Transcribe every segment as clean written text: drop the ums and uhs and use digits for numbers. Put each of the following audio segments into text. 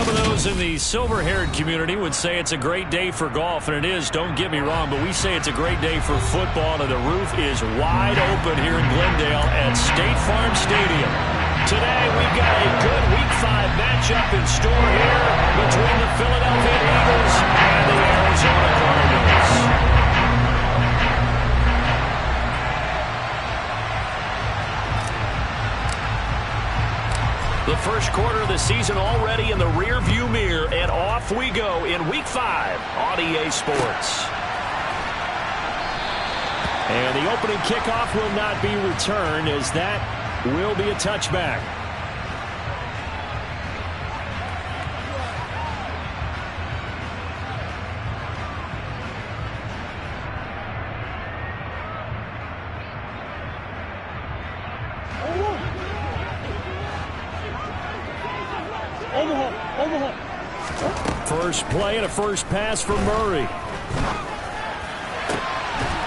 Some of those in the silver-haired community would say it's a great day for golf, and it is, don't get me wrong, but we say it's a great day for football, and the roof is wide open here in Glendale at State Farm Stadium. Today, we've got a good Week 5 matchup in store here between the Philadelphia Eagles and the Arizona Cardinals. The first quarter of the season already in the rear-view mirror, and off we go in Week 5 on EA Sports. And the opening kickoff will not be returned, as that will be a touchback. First play and a first pass for Murray.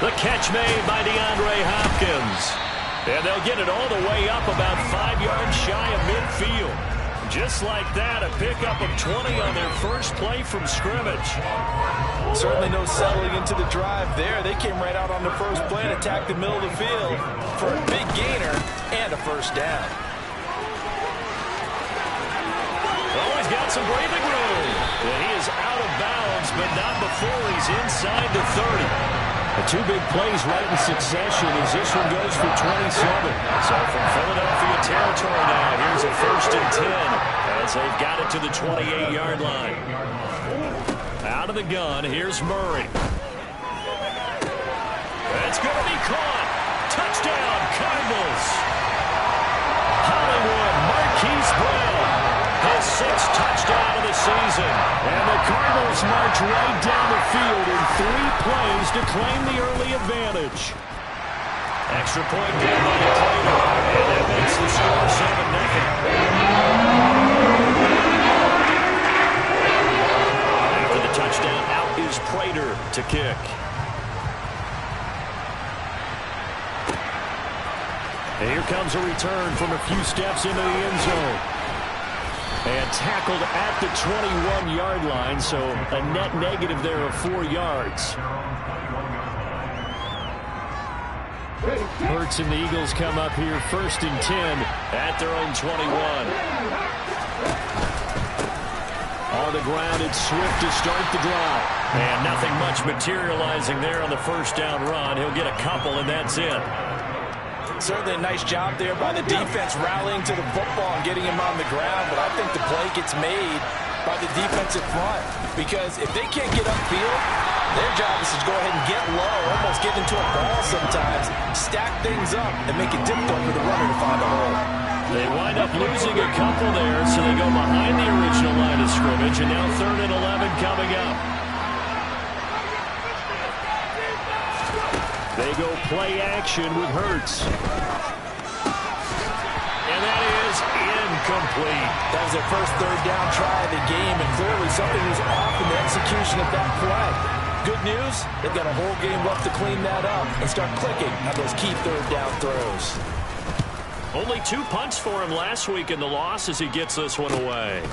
The catch made by DeAndre Hopkins. And they'll get it all the way up about 5 yards shy of midfield. Just like that, a pickup of 20 on their first play from scrimmage. Certainly no settling into the drive there. They came right out on the first play and attacked the middle of the field for a big gainer and a first down. Oh, he's got some breathing room. And he is out of bounds, but not before he's inside the 30. The two big plays right in succession as this one goes for 27. So from Philadelphia territory now, here's a 1st and 10 as they've got it to the 28-yard line. Out of the gun, here's Murray. That's going to be caught. Touchdown, Cardinals. Hollywood Marquise Brown. His 6th touchdown of the season. And the Cardinals march right down the field in 3 plays to claim the early advantage. Extra point game by the Prater. And that makes the score 7-0. After the touchdown, out is Prater to kick. And here comes a return from a few steps into the end zone. And tackled at the 21-yard line, so a net negative there of 4 yards. Hurts and the Eagles come up here 1st and 10 at their own 21. On the ground, it's Swift to start the drive. And nothing much materializing there on the first down run. He'll get a couple, and that's it. Certainly a nice job there by the defense rallying to the football and getting him on the ground, but I think the play gets made by the defensive front because if they can't get upfield, their job is to go ahead and get low, almost get into a ball sometimes, stack things up, and make it difficult for the runner to find a hole. They wind up losing a couple there, so they go behind the original line of scrimmage, and now 3rd and 11 coming up. They go play action with Hurts. And that is incomplete. That was their first 3rd down try of the game, and clearly something was off in the execution of that play. Good news, they've got a whole game left to clean that up and start clicking on those key 3rd down throws. Only 2 punts for him last week in the loss as he gets this one away.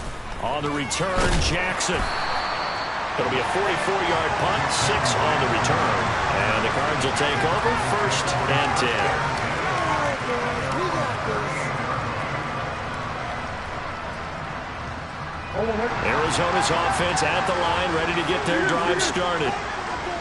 On the return, Jackson. It'll be a 44-yard punt, 6 on the return. And the Cards will take over 1st and 10. Arizona's offense at the line, ready to get their drive started.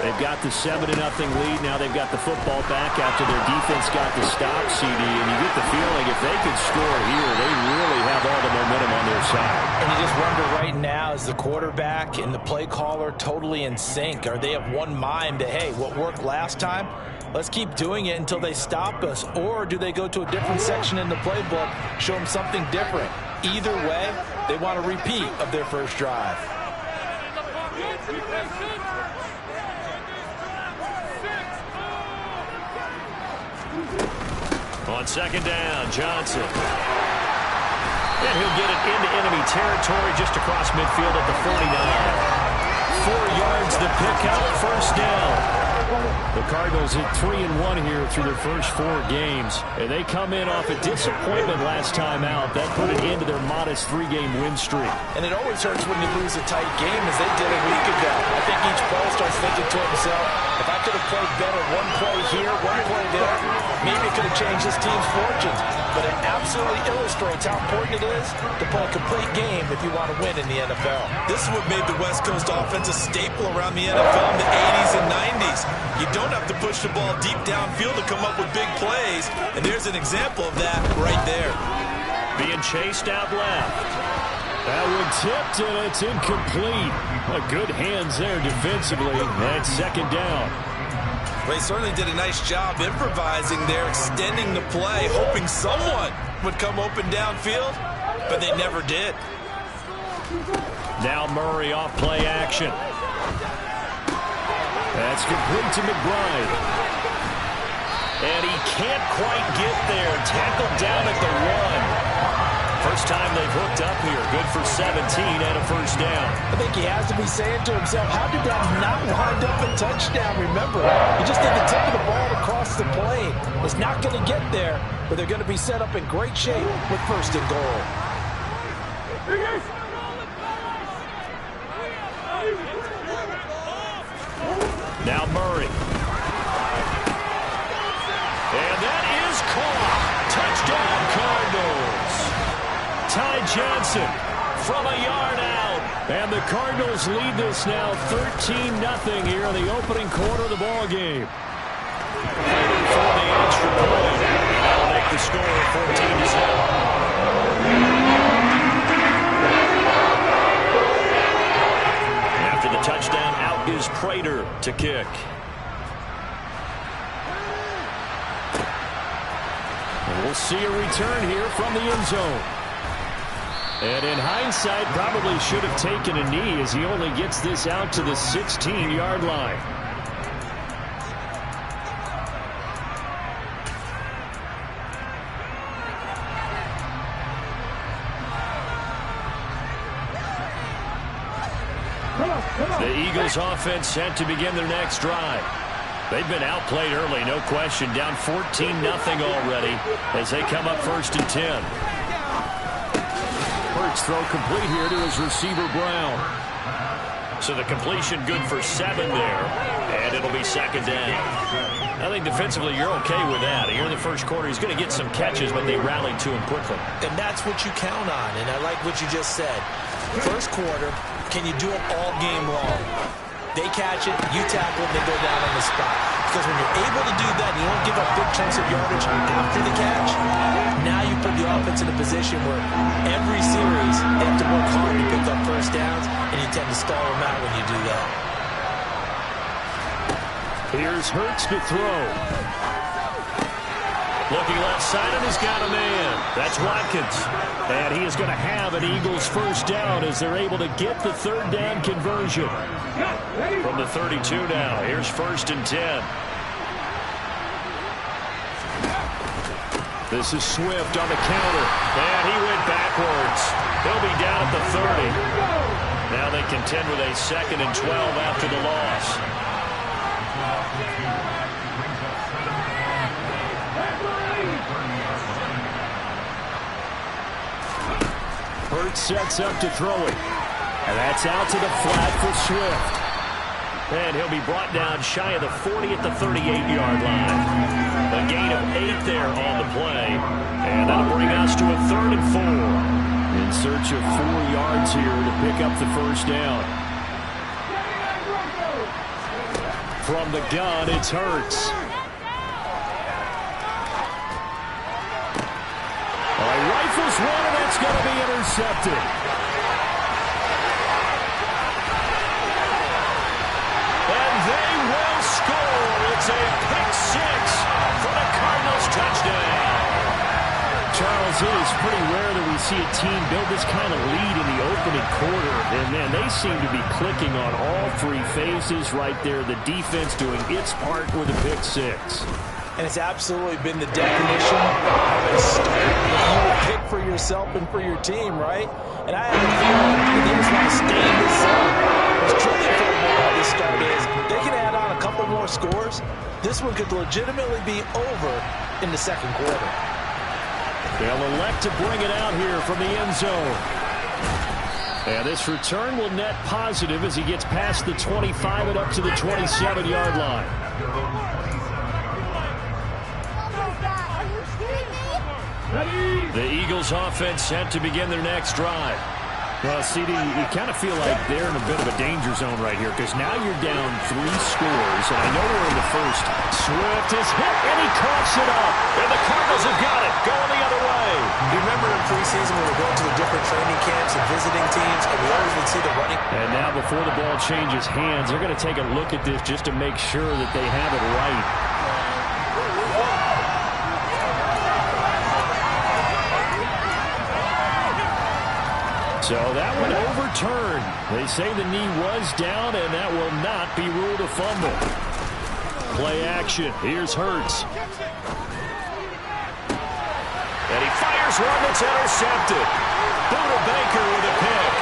They've got the 7-0 lead. Now they've got the football back after their defense got the stop, CD. And you get the feeling if they could score here, they really have all the momentum on their side. And you just wonder right now, is the quarterback and the play caller totally in sync? Are they of one mind that, hey, what worked last time, let's keep doing it until they stop us? Or do they go to a different section in the playbook, show them something different? Either way, they want a repeat of their first drive. On 2nd down, Johnson. And he'll get it into enemy territory just across midfield at the 49. 4 yards the pickup, 1st down. The Cardinals hit 3-1 here through their first 4 games, and they come in off a disappointment last time out. That put it into their modest 3-game win streak. And it always hurts when you lose a tight game, as they did a week ago. I think each player starts thinking to himself, if I could have played better one play here, one play there, maybe it could have changed this team's fortunes. But it absolutely illustrates how important it is to play a complete game if you want to win in the NFL. This is what made the West Coast offense a staple around the NFL in the 80s and 90s. You don't have to push the ball deep downfield to come up with big plays, and there's an example of that right there. Being chased out left. That one tipped, and it's incomplete. A good hands there defensively. That's second down. They certainly did a nice job improvising there, extending the play, hoping someone would come open downfield, but they never did. Now Murray off play action. That's complete to McBride. And he can't quite get there. Tackled down at the 1. First time they've hooked up here. Good for 17 and a first down. I think he has to be saying to himself, how did that not wind up a touchdown? Remember, he just did the tip of the ball across the plane. It's not going to get there, but they're going to be set up in great shape with first and goal. Now Murray. And that is caught. Touchdown Cardinals. Ty Johnson from a yard out. And the Cardinals lead this now 13-0 here in the opening quarter of the ball game. Fighting for the extra point. That'll make the score 14-7. After the touchdown, out is Prater to kick. And we'll see a return here from the end zone. And in hindsight, probably should have taken a knee as he only gets this out to the 16-yard line. The Eagles offense set to begin their next drive. They've been outplayed early, no question. Down 14-0 already as they come up first and 10. Hurts throw complete here to his receiver Brown. So the completion good for 7 there. And it'll be second down. I think defensively you're okay with that. Here in the first quarter he's going to get some catches, but they rallied to him quickly. And that's what you count on, and I like what you just said. First quarter, can you do it all game long? They catch it, you tackle it, they go down on the spot. Because when you're able to do that, you don't give up big chunks of yardage after the catch. Now you put the offense in a position where every series they have to work hard to pick up first downs, and you tend to stall them out when you do that. Here's Hurts to throw. Looking left side, and he's got a man. That's Watkins. And he is going to have an Eagles first down as they're able to get the third down conversion. From the 32 now, here's first and 10. This is Swift on the counter. And he went backwards. He'll be down at the 30. Now they contend with a second and 12 after the loss. Hurts sets up to throw it. And that's out to the flat for Swift. And he'll be brought down shy of the 40 at the 38-yard line. A gain of 8 there on the play. And that'll bring us to a 3rd and 4. In search of 4 yards here to pick up the first down. From the gun, it's Hurts. Rifles one, and that's going to be intercepted. And they will score. It's a pick 6 for the Cardinals touchdown. Charles, it is pretty rare that we see a team build this kind of lead in the opening quarter. And then they seem to be clicking on all 3 phases right there. The defense doing its part with a pick 6. And it's absolutely been the definition of a start that you would pick for yourself and for your team, right? And I have a feeling that they just want to stay in this zone. What's truly important about this start is they can add on a couple couple more scores, this one could legitimately be over in the second quarter. They'll elect to bring it out here from the end zone. And this return will net positive as he gets past the 25 and up to the 27-yard line. The Eagles offense set to begin their next drive. Well, CD, you kind of feel like they're in a bit of a danger zone right here because now you're down 3 scores, and I know we're in the first. Swift is hit, and he coughs it up. And the Cardinals have got it, going the other way. You remember in preseason when we were going to the different training camps and visiting teams, and we always would see the running. And now before the ball changes hands, they're going to take a look at this just to make sure that they have it right. So that one overturned. They say the knee was down, and that will not be ruled a fumble. Play action. Here's Hurts. And he fires one that's intercepted. Buda Baker with a pick.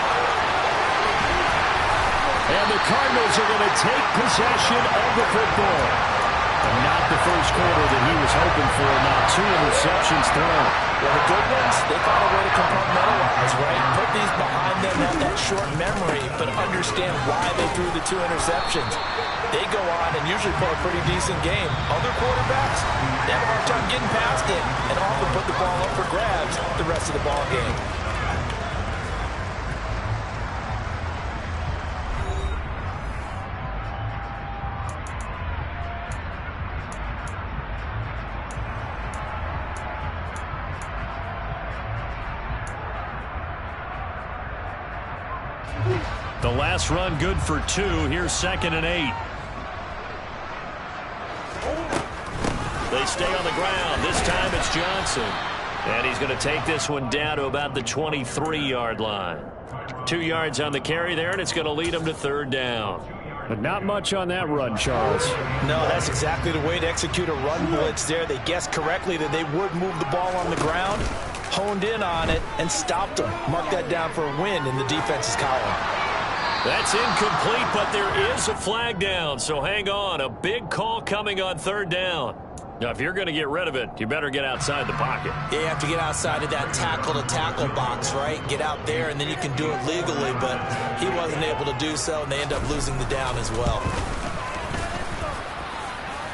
And the Cardinals are going to take possession of the football. And not the first quarter that he was hoping for. Now 2 interceptions thrown. Well, the good ones, they found a way to compartmentalize, right? Put these behind them, have that short memory, but understand why they threw the 2 interceptions. They go on and usually play a pretty decent game. Other quarterbacks, they have a hard time getting past it and often put the ball up for grabs the rest of the ball game. The last run good for 2. Here's 2nd and 8. They stay on the ground. This time it's Johnson. And he's going to take this one down to about the 23-yard line. 2 yards on the carry there, and it's going to lead him to 3rd down. But not much on that run, Charles. No, that's exactly the way to execute a run blitz there. They guessed correctly that they would move the ball on the ground, honed in on it, and stopped them. Mark that down for a win in the defense's column. That's incomplete, but there is a flag down, so hang on. A big call coming on 3rd down. Now, if you're going to get rid of it, you better get outside the pocket. Yeah, you have to get outside of that tackle-to-tackle box, right? Get out there, and then you can do it legally, but he wasn't able to do so, and they end up losing the down as well.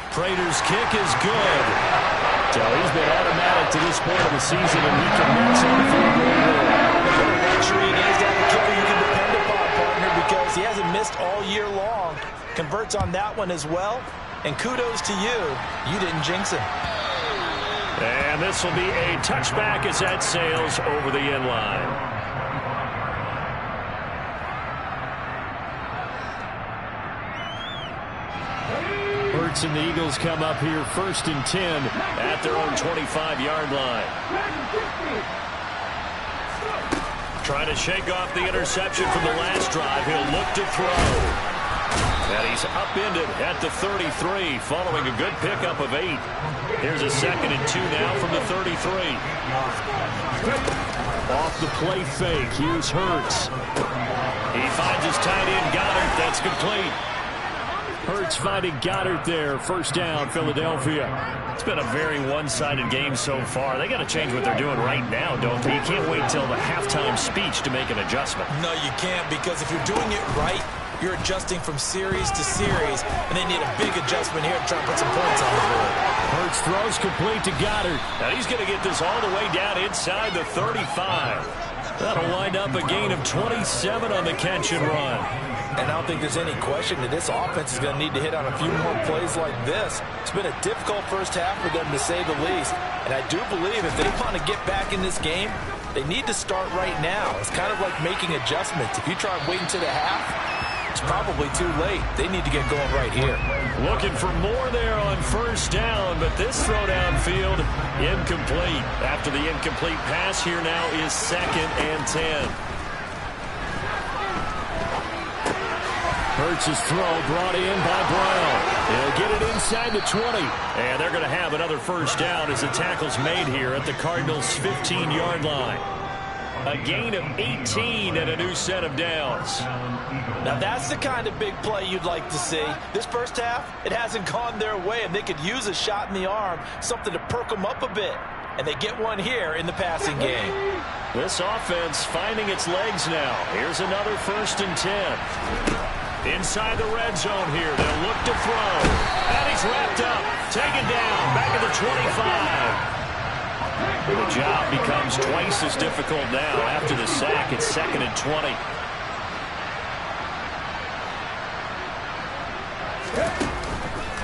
Prater's kick is good. So he's been automatic to this point of the season, and he connects on the field goal rule. What a luxury it is to have a kicker you can depend upon, partner, because he hasn't missed all year long. Converts on that one as well. And kudos to you. You didn't jinx him. And this will be a touchback as that sails over the end line. Hurts and the Eagles come up here 1st and 10 at their own 25-yard line. Trying to shake off the interception from the last drive. He'll look to throw. And he's upended at the 33 following a good pickup of 8. Here's a 2nd and 2 now from the 33. Off the play fake. Here's Hurts. He finds his tight end Goddard. That's complete. Hurts finding Goddard there. 1st down, Philadelphia. It's been a very one-sided game so far. They got to change what they're doing right now, don't they? You can't wait till the halftime speech to make an adjustment. No, you can't, because if you're doing it right, you're adjusting from series to series, and they need a big adjustment here to try and put some points on the board. Hurts throws complete to Goddard. Now he's going to get this all the way down inside the 35. That'll wind up a gain of 27 on the catch and run. And I don't think there's any question that this offense is going to need to hit on a few more plays like this. It's been a difficult first half for them, to say the least. And I do believe if they want to get back in this game, they need to start right now. It's kind of like making adjustments. If you try waiting to the half, it's probably too late. They need to get going right here. Looking for more there on 1st down, but this throw downfield, incomplete. After the incomplete pass, here now is 2nd and 10. Hurts' throw brought in by Brown. He'll get it inside the 20. And they're going to have another 1st down as the tackle's made here at the Cardinals' 15-yard line. A gain of 18 and a new set of downs. Now that's the kind of big play you'd like to see. This first half, it hasn't gone their way, and they could use a shot in the arm, something to perk them up a bit. And they get one here in the passing game. This offense finding its legs now. Here's another 1st and 10. Inside the red zone here. They'll look to throw. And he's wrapped up. Taken down. Back at the 25. The job becomes twice as difficult now. After the sack, it's 2nd and 20.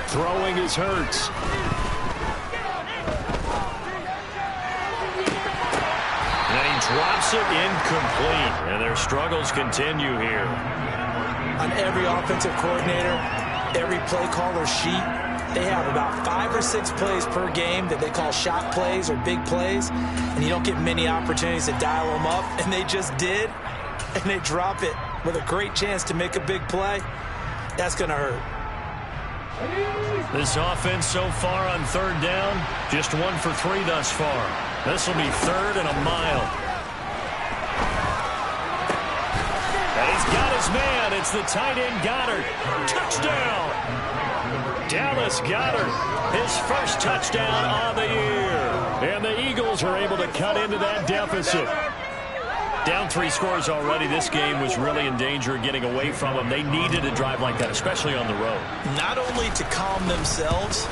Throwing is Hurts. And he drops it incomplete. And their struggles continue here. On every offensive coordinator, every play caller sheet, they have about 5 or 6 plays per game that they call shot plays or big plays, and you don't get many opportunities to dial them up, and they just did, and they drop it with a great chance to make a big play. That's going to hurt. This offense so far on 3rd down, just 1 for 3 thus far. This will be 3rd and a mile. And he's got his man. It's the tight end Goddard. Touchdown! Dallas Goddard, his first touchdown on the year. And the Eagles are able to cut into that deficit. Down 3 scores already. This game was really in danger of getting away from them. They needed a drive like that, especially on the road. Not only to calm themselves,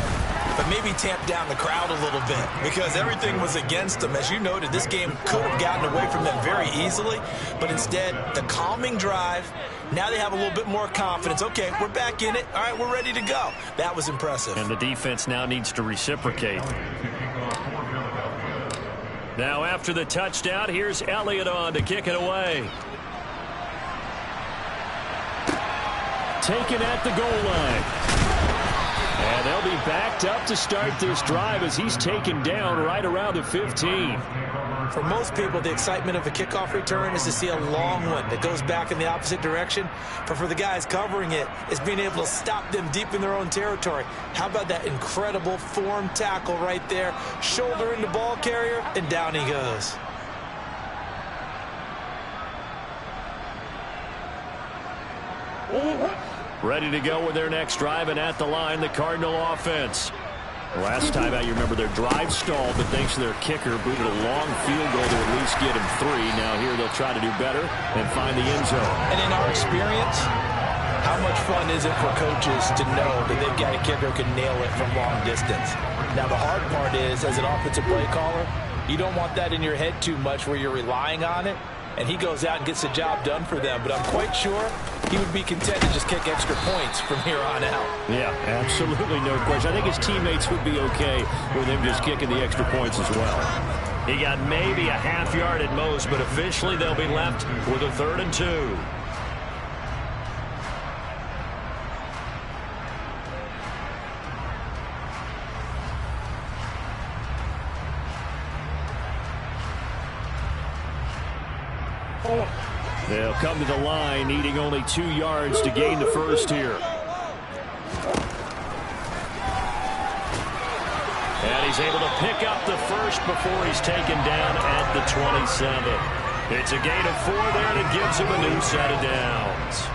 but maybe tamp down the crowd a little bit, because everything was against them. As you noted, this game could have gotten away from them very easily, but instead, the calming drive, now they have a little bit more confidence. Okay, we're back in it. All right, we're ready to go. That was impressive. And the defense now needs to reciprocate. Now after the touchdown, here's Elliott on to kick it away. Taken at the goal line. And they'll be backed up to start this drive as he's taken down right around the 15. For most people, the excitement of a kickoff return is to see a long one that goes back in the opposite direction. But for the guys covering it, it's being able to stop them deep in their own territory. How about that incredible form tackle right there? Shoulder in the ball carrier, and down he goes. Ready to go with their next drive, and at the line, the Cardinal offense. Last time out, you remember their drive stalled, but thanks to their kicker, booted a long field goal to at least get him 3. Now here they'll try to do better and find the end zone. And in our experience, how much fun is it for coaches to know that they've got a kicker who can nail it from long distance? Now the hard part is, as an offensive play caller, you don't want that in your head too much where you're relying on it, and he goes out and gets the job done for them. But I'm quite sure he would be content to just kick extra points from here on out. Yeah, absolutely no question. I think his teammates would be okay with him just kicking the extra points as well. He got maybe a half yard at most, but officially they'll be left with a 3rd and 2. They'll come to the line, needing only 2 yards to gain the first here. And he's able to pick up the first before he's taken down at the 27. It's a gain of 4 there that gives him a new set of downs.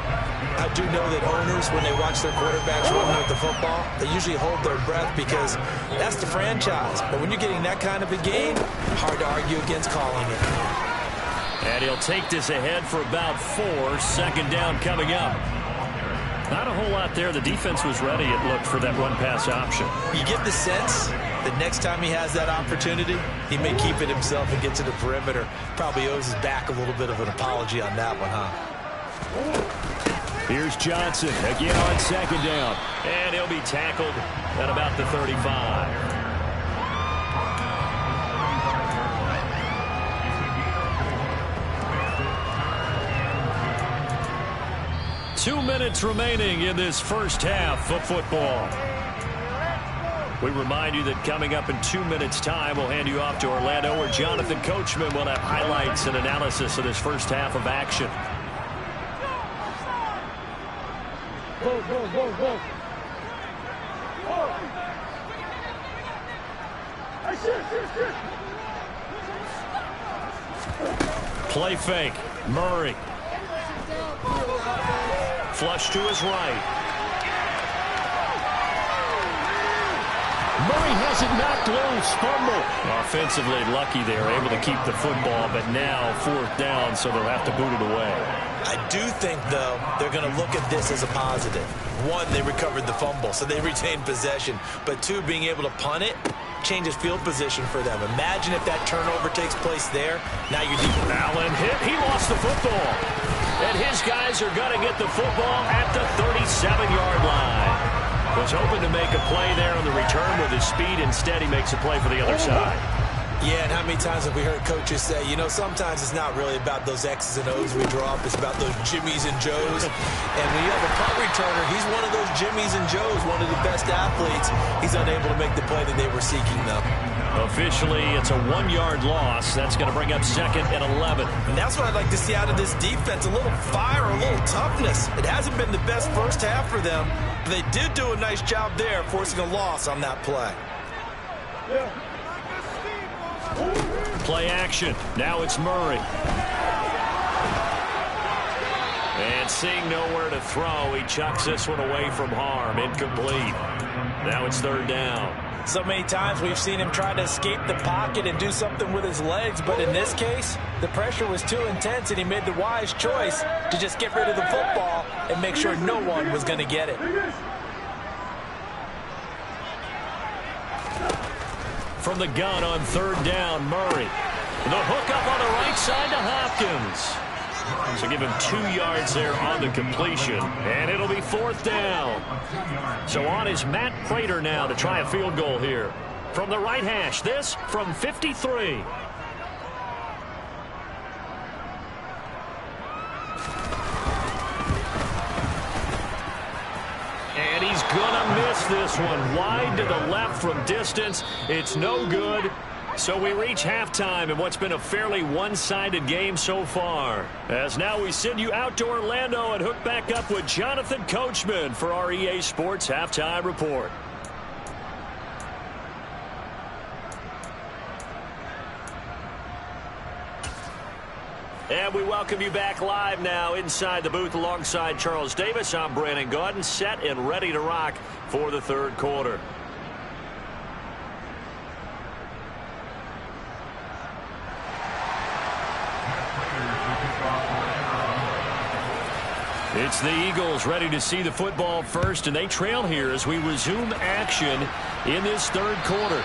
I do know that owners, when they watch their quarterbacks run with the football, they usually hold their breath because that's the franchise. But when you're getting that kind of a game, hard to argue against calling it. And he'll take this ahead for about 4. 2nd down coming up. Not a whole lot there. The defense was ready, it looked, for that run-pass option. You get the sense that next time he has that opportunity, he may keep it himself and get to the perimeter. Probably owes his back a little bit of an apology on that one, huh? Here's Johnson again on 2nd down. And he'll be tackled at about the 35. 2 minutes remaining in this first half of football. We remind you that coming up in 2 minutes' time, we'll hand you off to Orlando, where Jonathan Coachman will have highlights and analysis of this first half of action. Go, go, go, go. Play fake. Murray. Flush to his right. Murray has it knocked loose. Fumble. Offensively lucky they're able to keep the football, but now 4th down, so they'll have to boot it away. I do think, though, they're going to look at this as a positive. 1, they recovered the fumble, so they retained possession. But 2, being able to punt it changes field position for them. Imagine if that turnover takes place there. Now you're deep. Allen hit. He lost the football. And his guys are going to get the football at the 37-yard line. Was hoping to make a play there on the return with his speed. Instead, he makes a play for the other side. Yeah, and how many times have we heard coaches say, you know, sometimes it's not really about those X's and O's we draw up. It's about those Jimmies and Joes. And when you have a punt returner, he's one of those Jimmies and Joes, one of the best athletes. He's unable to make the play that they were seeking, though. Officially, it's a 1-yard loss. That's going to bring up 2nd and 11. And that's what I'd like to see out of this defense, a little fire, a little toughness. It hasn't been the best first half for them. But they did do a nice job there, forcing a loss on that play. Play action. Now it's Murray. And seeing nowhere to throw, he chucks this one away from harm. Incomplete. Now it's 3rd down. So many times we've seen him try to escape the pocket and do something with his legs, but in this case, the pressure was too intense and he made the wise choice to just get rid of the football and make sure no one was going to get it. From the gun on 3rd down, Murray. The hook up on the right side to Hopkins. So give him 2 yards there on the completion, and it'll be 4th down. So on is Matt Prater now to try a field goal here. From the right hash, this from 53. And he's gonna miss this one. Wide to the left from distance. It's no good. So we reach halftime in what's been a fairly one-sided game so far. As now we send you out to Orlando and hook back up with Jonathan Coachman for our EA Sports Halftime Report. And we welcome you back live now inside the booth alongside Charles Davis. I'm Brandon Gaudin, set and ready to rock for the 3rd quarter. It's the Eagles ready to see the football first, and they trail here as we resume action in this 3rd quarter.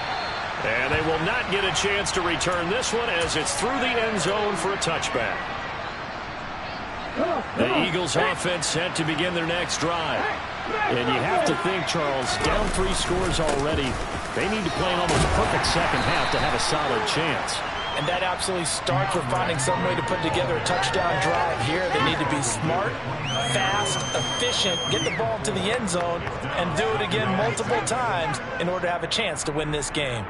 And they will not get a chance to return this one as it's through the end zone for a touchback. The Eagles offense set to begin their next drive. And you have to think, Charles, down 3 scores already. They need to play an almost perfect second half to have a solid chance. And that absolutely starts with finding some way to put together a touchdown drive here. They need to be smart, fast, efficient, get the ball to the end zone, and do it again multiple times in order to have a chance to win this game.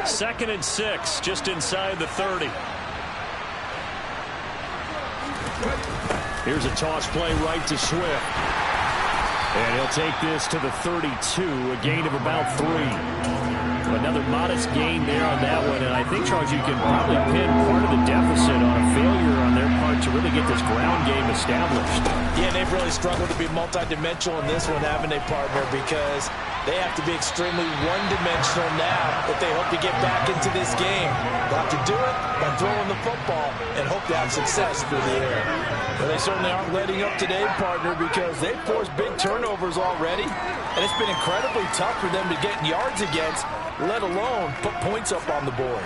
Second and 6, just inside the 30. Here's a toss play right to Swift. And he'll take this to the 32, a gain of about 3. Another modest gain there on that one, and I think, Charles, you can probably pin part of the deficit on a failure on their part to really get this ground game established. Yeah, they've really struggled to be multidimensional in this one, haven't they, partner, because they have to be extremely one-dimensional now if they hope to get back into this game. They'll have to do it by throwing the football and hope to have success through the air. Well, they certainly aren't letting up today, partner, because they've forced big turnovers already, and it's been incredibly tough for them to get yards against, let alone put points up on the board.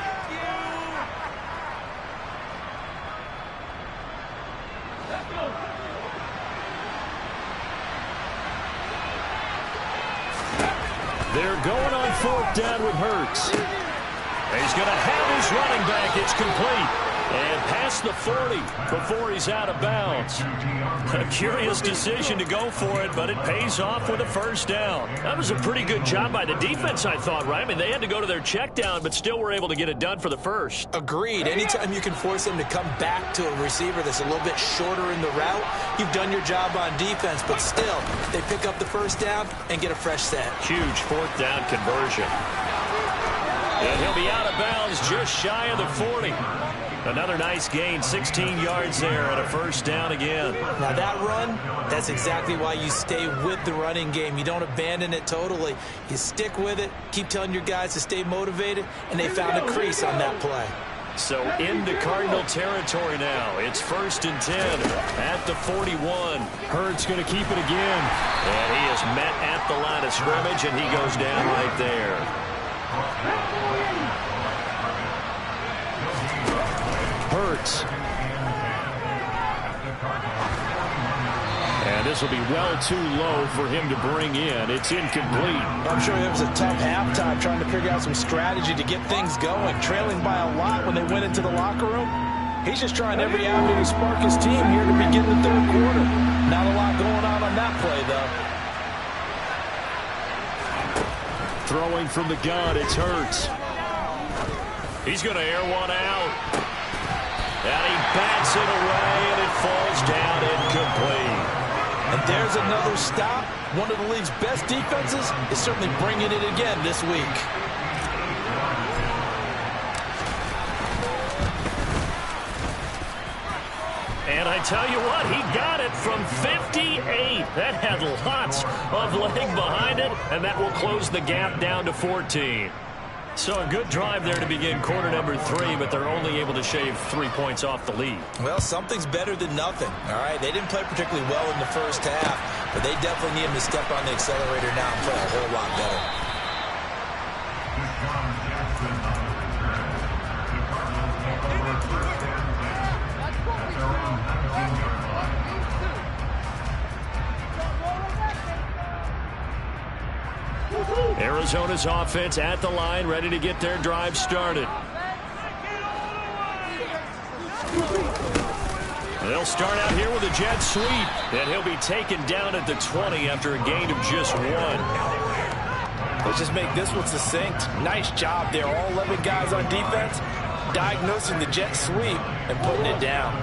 They're going on 4th down with Hurts. He's going to have his running back. It's complete. And past the 40 before he's out of bounds. A curious decision to go for it, but it pays off with a first down. That was a pretty good job by the defense, I thought, right? I mean, they had to go to their check down, but still were able to get it done for the first. Agreed. Anytime you can force them to come back to a receiver that's a little bit shorter in the route, you've done your job on defense, but still, they pick up the first down and get a fresh set. Huge fourth down conversion. And he'll be out of bounds just shy of the 40. Another nice gain, 16 yards there and a first down again. Now that run, that's exactly why you stay with the running game. You don't abandon it totally. You stick with it, keep telling your guys to stay motivated, and they found a crease on that play. So into Cardinal territory now. It's 1st and 10 at the 41. Hurts going to keep it again. And he is met at the line of scrimmage, and he goes down right there. Hurts. And this will be well too low for him to bring in. It's incomplete. I'm sure it was a tough halftime trying to figure out some strategy to get things going. Trailing by a lot when they went into the locker room. He's just trying every avenue to spark his team here to begin the third quarter. Not a lot going on that play, though. Throwing from the gun, it's Hurts. He's going to air one out. And he bats it away, and it falls down incomplete. And there's another stop. One of the league's best defenses is certainly bringing it again this week. And I tell you what, he got it from 58. That had lots of leg behind it, and that will close the gap down to 14. So a good drive there to begin quarter number 3, but they're only able to shave 3 points off the lead. Well, something's better than nothing, all right? They didn't play particularly well in the first half, but they definitely need him to step on the accelerator now and play a whole lot better. Arizona's offense at the line, ready to get their drive started. They'll start out here with a jet sweep, and he'll be taken down at the 20 after a gain of just 1. Let's just make this one succinct. Nice job there. All 11 guys on defense diagnosing the jet sweep and putting it down.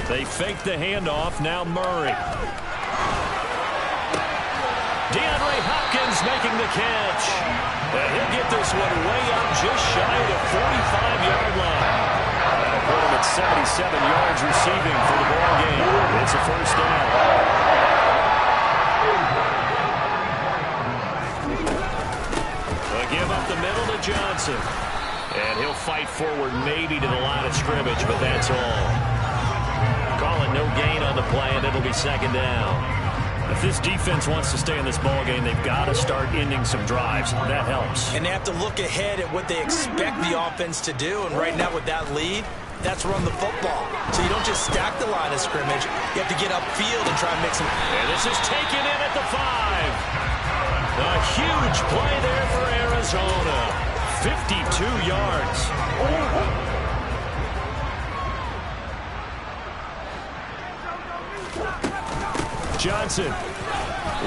They fake the handoff. Now Murray. DeAndre Hopkins making the catch. And he'll get this one way up just shy of the 45-yard line. That'll put him at 77 yards receiving for the ball game. It's a first down. They'll give up the middle to Johnson. And he'll fight forward maybe to the line of scrimmage, but that's all. Calling no gain on the play, and it'll be second down. If this defense wants to stay in this ball game, they've got to start ending some drives. That helps. And they have to look ahead at what they expect the offense to do. And right now with that lead, that's run the football. So you don't just stack the line of scrimmage. You have to get upfield and try and make some. And this is taken in at the 5. A huge play there for Arizona. 52 yards. Johnson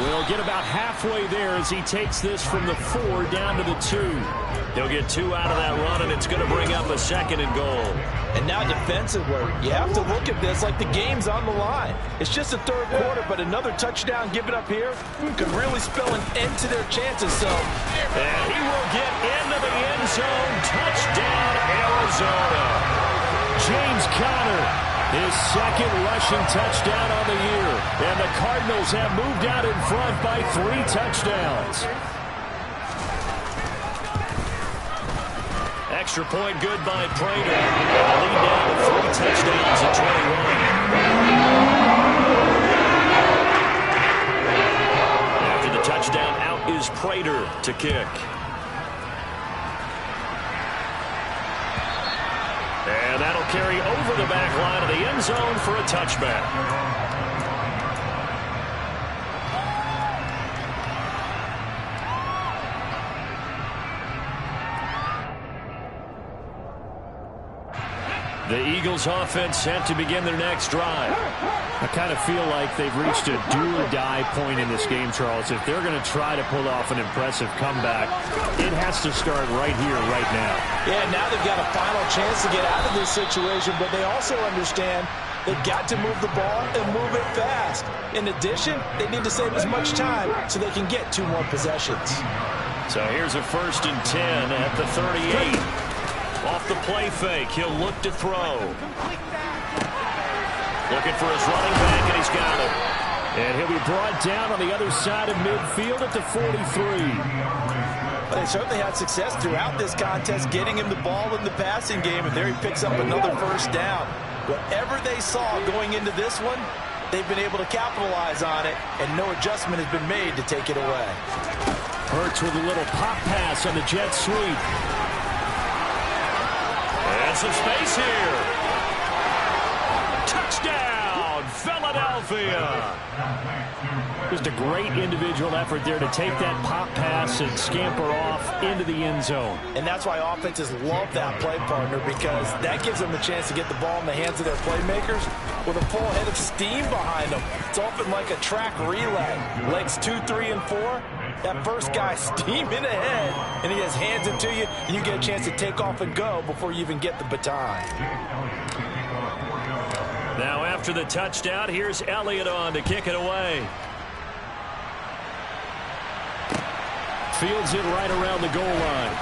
will get about halfway there as he takes this from the 4 down to the 2. He'll get 2 out of that run, and it's going to bring up a 2nd and goal. And now defensive work. You have to look at this like the game's on the line. It's just the third quarter, but another touchdown given up here could really spell an end to their chances. So, and he will get into the end zone. Touchdown, Arizona. James Conner. His 2nd rushing touchdown on the year. And the Cardinals have moved out in front by 3 touchdowns. Extra point good by Prater. And a lead down to 3 touchdowns at 21. After the touchdown, out is Prater to kick. And that'll carry over the back line of the end zone for a touchback. The Eagles offense set to begin their next drive. I kind of feel like they've reached a do-or-die point in this game, Charles. If they're going to try to pull off an impressive comeback, it has to start right here, right now. Yeah, now they've got a final chance to get out of this situation, but they also understand they've got to move the ball and move it fast. In addition, they need to save as much time so they can get 2 more possessions. So here's a 1st and 10 at the 38. Off the play fake, he'll look to throw. Looking for his running back, and he's got it. And he'll be brought down on the other side of midfield at the 43. They certainly had success throughout this contest getting him the ball in the passing game, and there he picks up another 1st down. Whatever they saw going into this one, they've been able to capitalize on it, and no adjustment has been made to take it away. Hurts with a little pop pass on the jet sweep. And some space here. Touchdown, Philadelphia. Just a great individual effort there to take that pop pass and scamper off into the end zone. And that's why offenses love that play partner, because that gives them a chance to get the ball in the hands of their playmakers with a full head of steam behind them. It's often like a track relay. Legs 2, 3, and 4. That first guy steaming ahead, and he has hands it to you, and you get a chance to take off and go before you even get the baton. Now after the touchdown, here's Elliott on to kick it away. Fields it right around the goal line.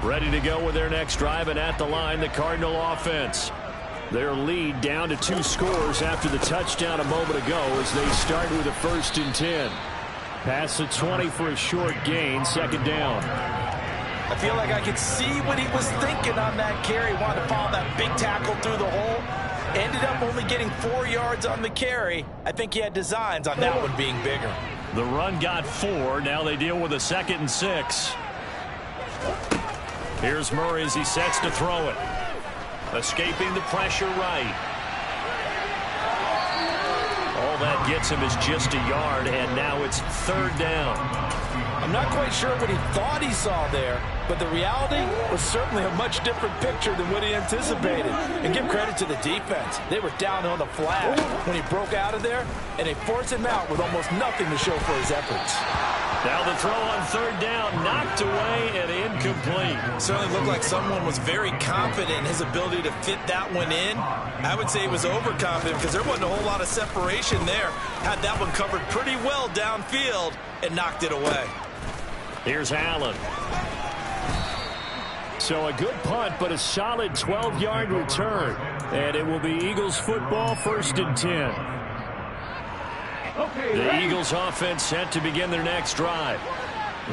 Ready to go with their next drive, and at the line, the Cardinal offense. Their lead down to 2 scores after the touchdown a moment ago as they start with a 1st and 10. Pass the 20 for a short gain, 2nd down. I feel like I could see what he was thinking on that carry. Wanted to follow that big tackle through the hole. Ended up only getting 4 yards on the carry. I think he had designs on that one being bigger. The run got 4. Now they deal with a 2nd and 6. Here's Murray as he sets to throw it. Escaping the pressure right. All that gets him is just a yard, and now it's 3rd down. I'm not quite sure what he thought he saw there, but the reality was certainly a much different picture than what he anticipated. And give credit to the defense. They were down on the flash when he broke out of there, and they forced him out with almost nothing to show for his efforts. Now the throw on 3rd down, knocked away and incomplete. Certainly looked like someone was very confident in his ability to fit that one in. I would say he was overconfident because there wasn't a whole lot of separation there. Had that one covered pretty well downfield and knocked it away. Here's Allen. So a good punt, but a solid 12-yard return. And it will be Eagles football, 1st and 10. The Eagles offense set to begin their next drive.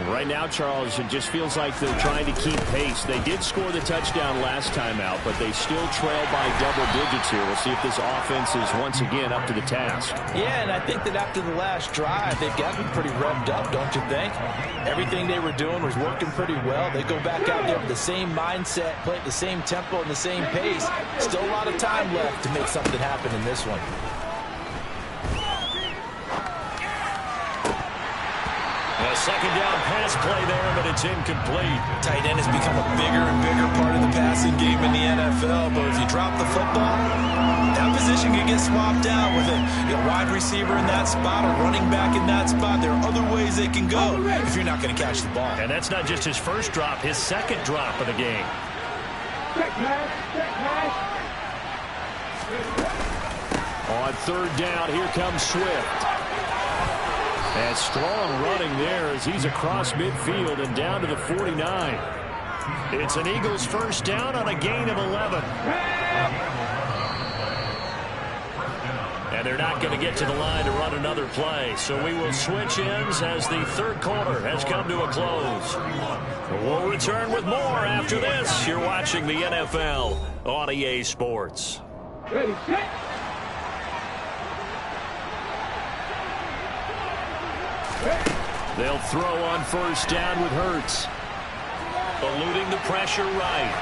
Right now, Charles, it just feels like they're trying to keep pace. They did score the touchdown last time out, but they still trail by double digits here. We'll see if this offense is once again up to the task. Yeah, and I think that after the last drive, they've gotten pretty revved up, don't you think? Everything they were doing was working pretty well. They go back out there with the same mindset, play at the same tempo and the same pace. Still a lot of time left to make something happen in this one. A 2nd down pass play there, but it's incomplete. Tight end has become a bigger and bigger part of the passing game in the NFL, but if you drop the football, that position can get swapped out with a wide receiver in that spot, a running back in that spot. There are other ways they can go if you're not going to catch the ball. And that's not just his first drop, his 2nd drop of the game. On 3rd down, here comes Swift. And strong running there as he's across midfield and down to the 49. It's an Eagles 1st down on a gain of 11. And they're not going to get to the line to run another play. So we will switch ends as the 3rd quarter has come to a close. We'll return with more after this. You're watching the NFL on EA Sports. Ready, set. They'll throw on 1st down with Hurts. Eluding the pressure right.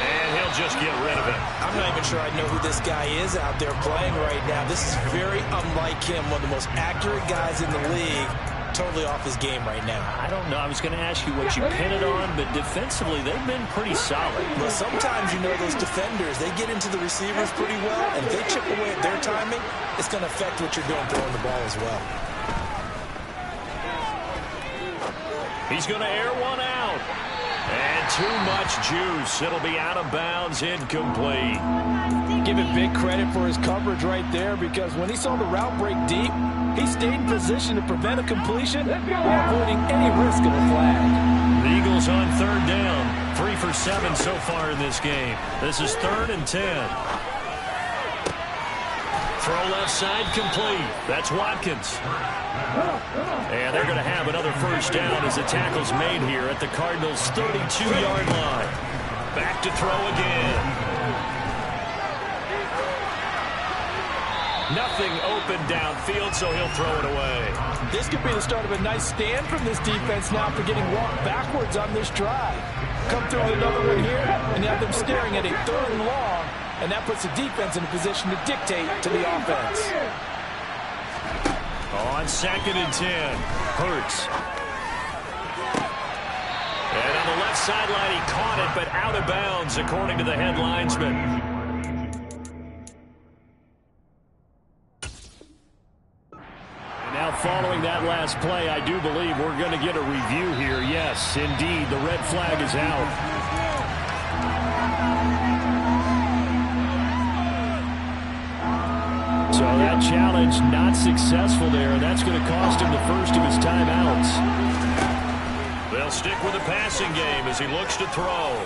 And he'll they'll just get rid of it. I'm not even sure I know who this guy is out there playing right now. This is very unlike him, one of the most accurate guys in the league. Totally off his game right now. I don't know. I was going to ask you what you pin it on, but defensively, they've been pretty solid. Well, sometimes, you know, those defenders, they get into the receivers pretty well, and if they chip away at their timing, it's going to affect what you're doing throwing the ball as well. He's going to air one out. And too much juice. It'll be out of bounds, incomplete. Give him big credit for his coverage right there, because when he saw the route break deep, he stayed in position to prevent a completion while avoiding any risk of a flag. The Eagles on third down. 3 for 7 so far in this game. This is 3rd and 10. Throw left side complete. That's Watkins. And they're going to have another first down as the tackle's made here at the Cardinals' 32-yard line. Back to throw again. Nothing open downfield, so he'll throw it away. This could be the start of a nice stand from this defense now for getting walked backwards on this drive. Come through with another one here, and have them staring at a 3rd and long, and that puts the defense in a position to dictate to the offense. On 2nd and 10, Hurts. And on the left sideline, he caught it, but out of bounds, according to the head linesman. Now, following that last play, I do believe we're going to get a review here. Yes, indeed, the red flag is out. So that challenge not successful there, and that's going to cost him the first of his timeouts. They'll stick with the passing game as he looks to throw.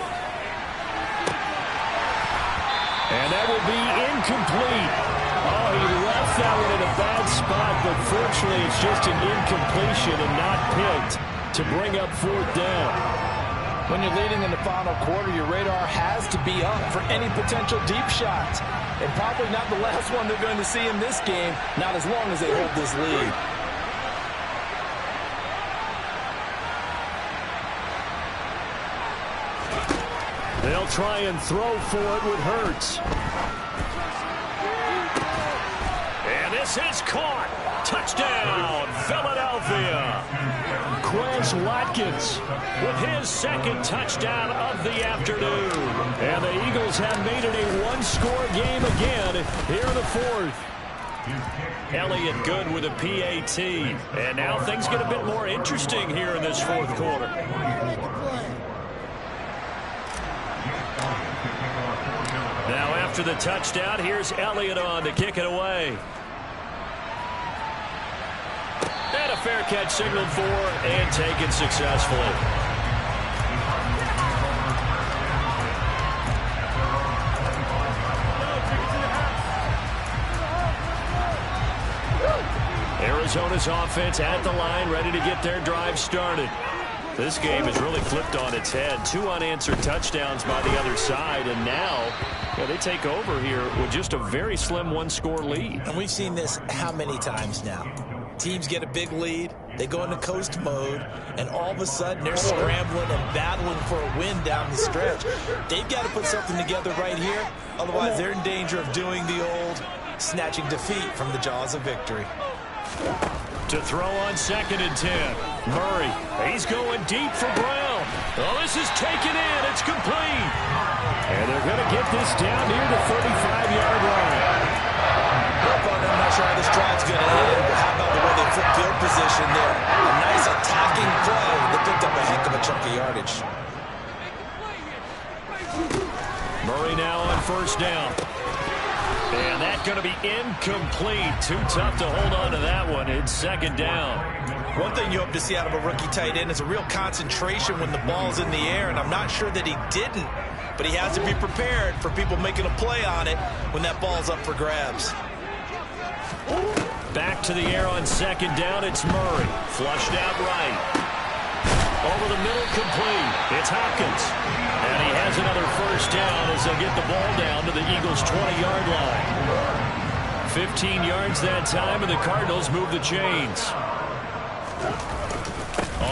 And that will be incomplete. Oh, he left that one in a bad spot, but fortunately it's just an incompletion and not picked to bring up 4th down. When you're leading in the final quarter, your radar has to be up for any potential deep shots. And probably not the last one they're going to see in this game, not as long as they hold this lead. They'll try and throw for it with Hurts. And this is caught. Touchdown, Philadelphia. Quez Watkins With his 2nd touchdown of the afternoon. And the Eagles have made it a one-score game again here in the 4th. Elliott good with a PAT. And now things get a bit more interesting here in this 4th quarter. Now after the touchdown, here's Elliott on to kick it away. And a fair catch signaled for and taken successfully. Arizona's offense at the line, ready to get their drive started. This game has really flipped on its head. 2 unanswered touchdowns by the other side, and now they take over here with just a very slim 1-score lead. And we've seen this how many times now? Teams get a big lead, they go into coast mode, and all of a sudden they're scrambling and battling for a win down the stretch. They've got to put something together right here, otherwise they're in danger of doing the old snatching defeat from the jaws of victory. To throw on 2nd and 10. Murray, he's going deep for Brown. Oh, this is taken in. It's complete. And they're going to get this down near the 35-yard line. I'm not sure how this drive's going to end, but how about the way they flip field position there? A nice attacking play that picked up a heck of a chunk of yardage. Murray now on 1st down. And that's going to be incomplete. Too tough to hold on to that one. It's 2nd down. One thing you hope to see out of a rookie tight end is a real concentration when the ball's in the air, and I'm not sure that he didn't, but he has to be prepared for people making a play on it when that ball's up for grabs. Back to the air on 2nd down. It's Murray. Flushed out right. Over the middle, complete. It's Hopkins. And he has another first down as they'll get the ball down to the Eagles' 20-yard line. 15 yards that time, and the Cardinals move the chains.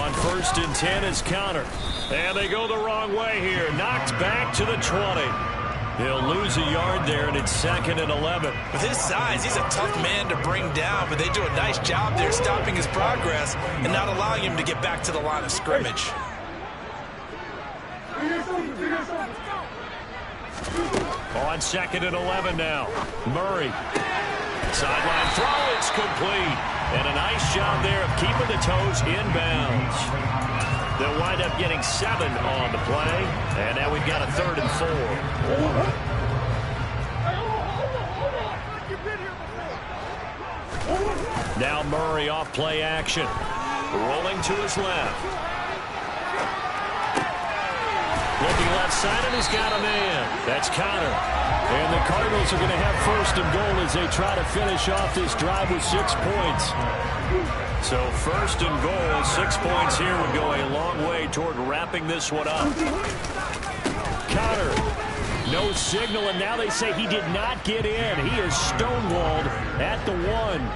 On 1st and 10 is counter. And they go the wrong way here. Knocked back to the 20. He'll lose a yard there, and it's 2nd and 11. With his size, he's a tough man to bring down, but they do a nice job there stopping his progress and not allowing him to get back to the line of scrimmage. On 2nd and 11 now. Murray. Sideline throw, it's complete. And a nice job there of keeping the toes inbounds. They'll wind up getting 7 on the play. And now we've got a 3rd and 4. Now Murray off play action. Rolling to his left. Looking left side, and he's got a man. That's Connor. And the Cardinals are going to have 1st and goal as they try to finish off this drive with 6 points. So 1st and goal, 6 points here would go a long way toward wrapping this one up. Connor, no signal, and now they say he did not get in. He is stonewalled at the 1.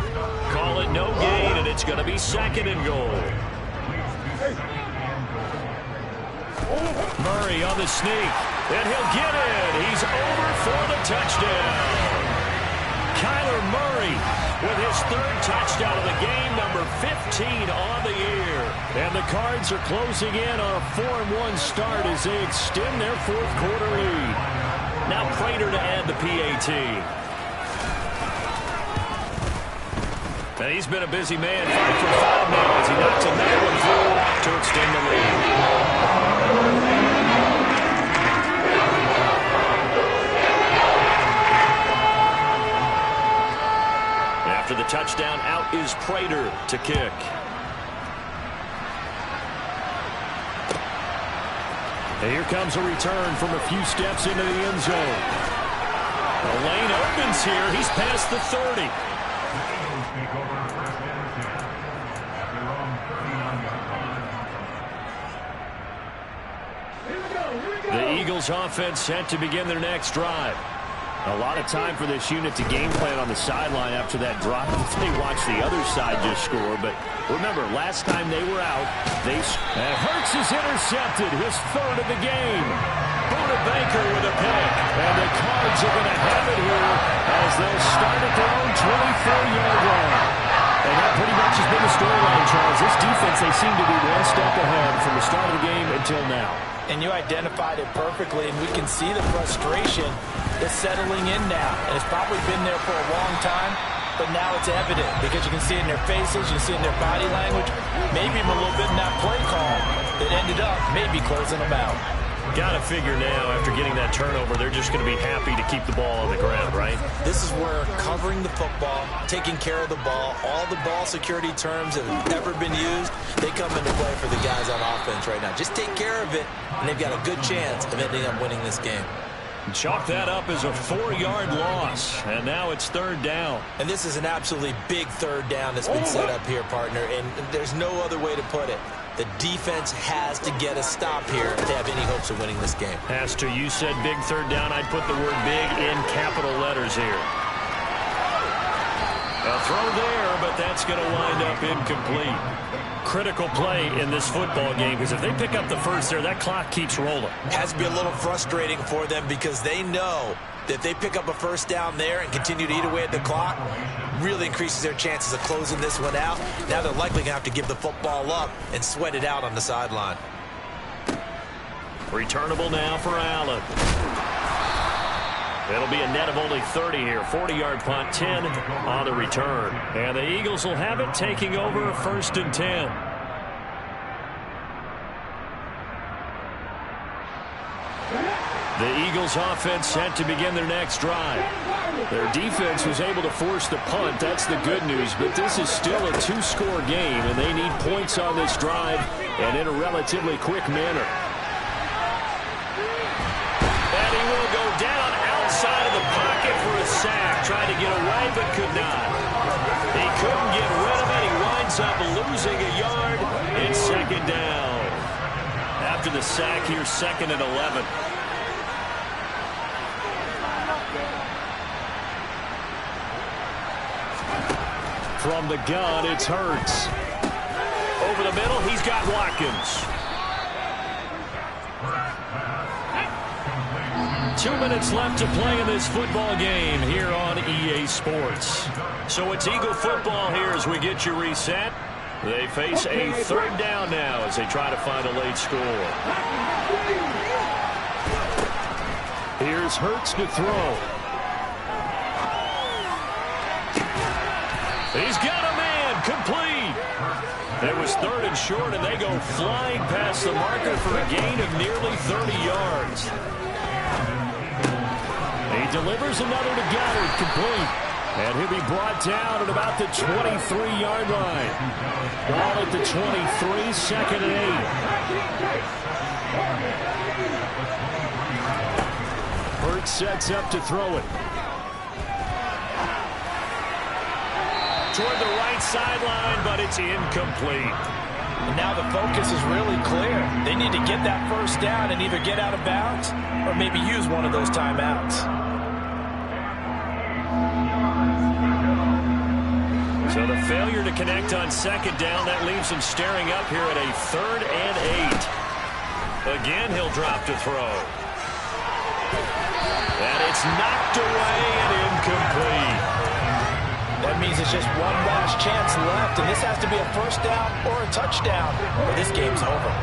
Call it no gain, and it's going to be 2nd and goal. Murray on the sneak, and he'll get it. He's over for the touchdown. Kyler Murray with his 3rd touchdown of the game, number 15 on the year. And the Cards are closing in on a 4-1 start as they extend their 4th quarter lead. Now Prater to add the PAT. And he's been a busy man, 5 for 5 now as he knocks another one through to extend the lead. After the touchdown, out is Prater to kick. And here comes a return from a few steps into the end zone. The lane opens here. He's past the 30. The Eagles offense set to begin their next drive. A lot of time for this unit to game plan on the sideline after that drive. They watched the other side just score. But remember, last time they were out, and Hurts is intercepted, his 3rd of the game. Buda Baker with a pick. And the Cards are going to have it here as they'll start at their own 24-yard line. And that pretty much has been the storyline, Charles. This defense, they seem to be one step ahead from the start of the game until now. And you identified it perfectly, and we can see the frustration that's settling in now. And it's probably been there for a long time, but now it's evident because you can see it in their faces, you can see it in their body language, maybe even a little bit in that play call that ended up maybe closing them out. Got to figure now, after getting that turnover, they're just going to be happy to keep the ball on the ground, right? This is where covering the football, taking care of the ball, all the ball security terms that have ever been used, they come into play for the guys on offense right now. Just take care of it, and they've got a good chance of ending up winning this game. Chalk that up as a 4-yard loss, and now it's 3rd down. And this is an absolutely big 3rd down that's been set up here, partner, and there's no other way to put it. The defense has to get a stop here to have any hopes of winning this game. As to you said big 3rd down, I'd put the word big in capital letters here. A throw there, but that's going to wind up incomplete. Critical play in this football game because if they pick up the 1st there, that clock keeps rolling. Has to be a little frustrating for them because they know that if they pick up a 1st down there and continue to eat away at the clock, really increases their chances of closing this one out. Now they're likely going to have to give the football up and sweat it out on the sideline. Returnable now for Allen. It'll be a net of only 30 here. 40-yard punt, 10 on the return. And the Eagles will have it, taking over 1st and 10. The Eagles offense set to begin their next drive. Their defense was able to force the punt. That's the good news. But this is still a 2-score game, and they need points on this drive and in a relatively quick manner. And he will go down outside of the pocket for a sack. Tried to get away, but could not. He couldn't get rid of it. He winds up losing a yard. It's 2nd down. After the sack here, 2nd and 11. From the gun, it's Hurts. Over the middle, he's got Watkins. 2 2 minutes left to play in this football game here on EA Sports. So it's Eagle football here as we get you reset. They face a third down now as they try to find a late score. Here's Hurts to throw. He's got a man, complete. It was 3rd and short, and they go flying past the marker for a gain of nearly 30 yards. He delivers another to Goddard, complete. And he'll be brought down at about the 23-yard line. Ball at the 23, 2nd and 8. Hurts sets up to throw it. Toward the right sideline, but it's incomplete. And now the focus is really clear. They need to get that first down and either get out of bounds or maybe use one of those timeouts. So the failure to connect on 2nd down, that leaves him staring up here at a 3rd and 8. Again, he'll drop to throw. And it's knocked away and incomplete. That means it's just one last chance left, and this has to be a first down or a touchdown, or this game's over.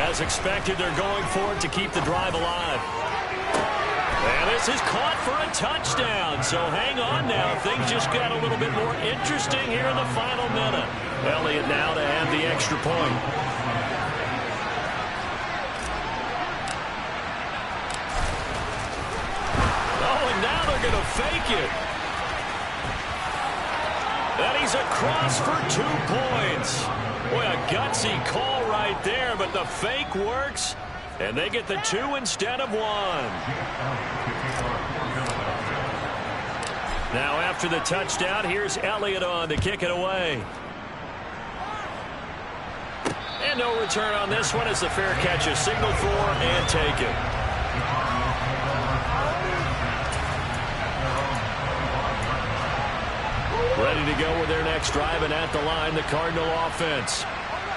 As expected, they're going for it to keep the drive alive. And this is caught for a touchdown. So hang on now. Things just got a little bit more interesting here in the final minute. Elliott now to have the extra point. Oh, and now they're going to fake it. And he's across for 2 points. Boy, a gutsy call right there, but the fake works. And they get the 2 instead of 1. Now after the touchdown, here's Elliott on to kick it away. And no return on this one as the fair catch is signaled for and taken. Ready to go with their next drive, and at the line, the Cardinal offense.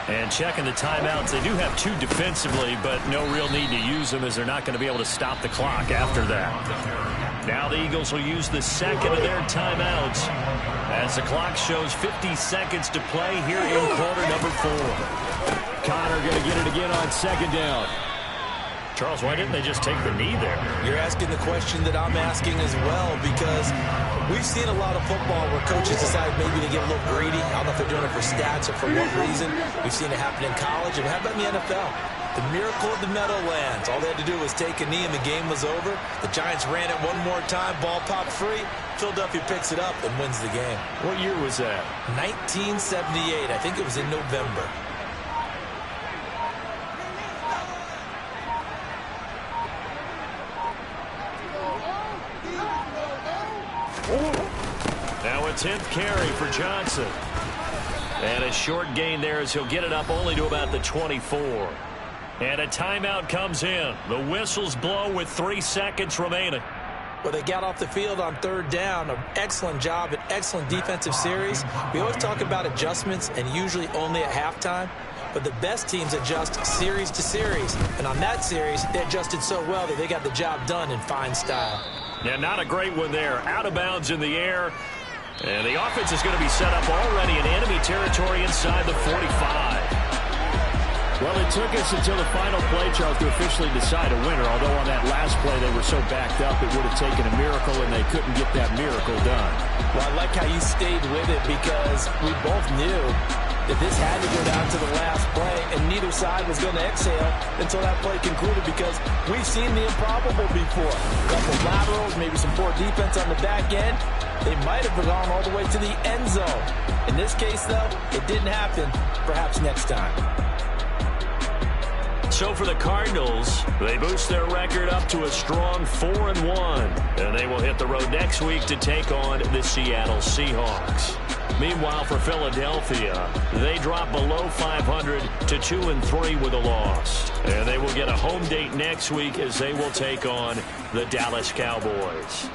And checking the timeouts, they do have 2 defensively, but no real need to use them as they're not going to be able to stop the clock after that. Now the Eagles will use the 2nd of their timeouts as the clock shows 50 seconds to play here in quarter number 4. Connor going to get it again on 2nd down. Charles, why didn't they just take the knee there? You're asking the question that I'm asking as well, because we've seen a lot of football where coaches decide maybe to get a little greedy. I don't know if they're doing it for stats or for what reason. We've seen it happen in college. And how about in the NFL? The miracle of the Meadowlands. All they had to do was take a knee and the game was over. The Giants ran it one more time. Ball popped free. Philadelphia picks it up and wins the game. What year was that? 1978. I think it was in November. Now a 10th carry for Johnson. And a short gain there as he'll get it up only to about the 24. And a timeout comes in. The whistles blow with 3 seconds remaining. Well, they got off the field on 3rd down. An excellent job, an excellent defensive series. We always talk about adjustments and usually only at halftime. But the best teams adjust series to series. And on that series, they adjusted so well that they got the job done in fine style. Yeah, not a great one there. Out of bounds in the air. And the offense is going to be set up already in enemy territory inside the 45. Well, it took us until the final play, Charles, to officially decide a winner. Although on that last play they were so backed up, it would have taken a miracle, and they couldn't get that miracle done. Well, I like how you stayed with it because we both knew that this had to go down to the last play, and neither side was going to exhale until that play concluded because we've seen the improbable before. A couple laterals, maybe some poor defense on the back end. They might have gone all the way to the end zone. In this case, though, it didn't happen. Perhaps next time. So for the Cardinals, they boost their record up to a strong 4-1. And they will hit the road next week to take on the Seattle Seahawks. Meanwhile, for Philadelphia, they drop below 500 to 2-3 with a loss. And they will get a home date next week as they will take on the Dallas Cowboys.